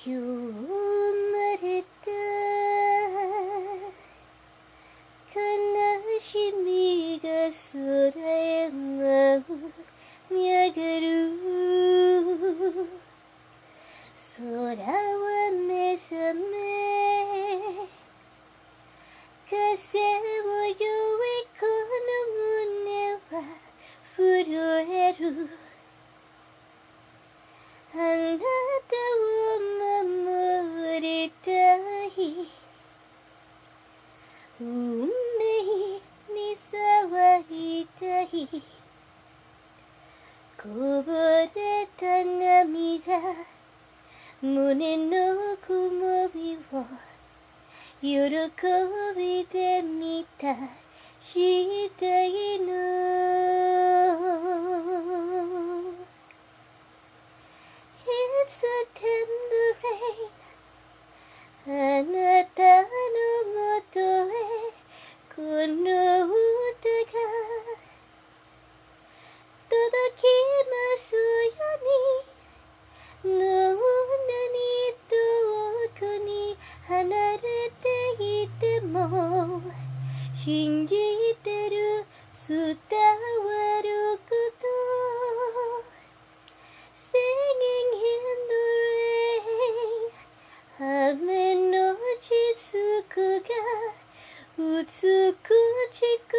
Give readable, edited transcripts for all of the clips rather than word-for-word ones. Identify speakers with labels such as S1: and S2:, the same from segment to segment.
S1: 今日生まれた悲しみが空へ舞い上がる。空は目覚め風を酔いこの胸は震える。あなたを守りたい。運命に触りたい。こぼれた涙、胸の曇りを喜びで満たしたいの。It's a tender rain あなたのもとへこの歌が届きますように。どんなに遠くに離れていても信じてる伝わること。Singing in the rain 雨の雫が美しく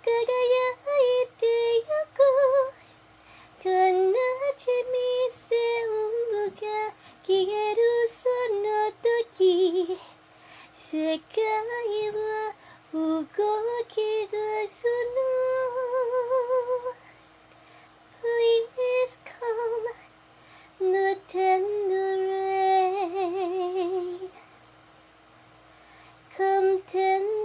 S1: 輝いてゆく。悲しみ全部が消えるその時、世界は動き出すの。Please come the tender rain. Come tender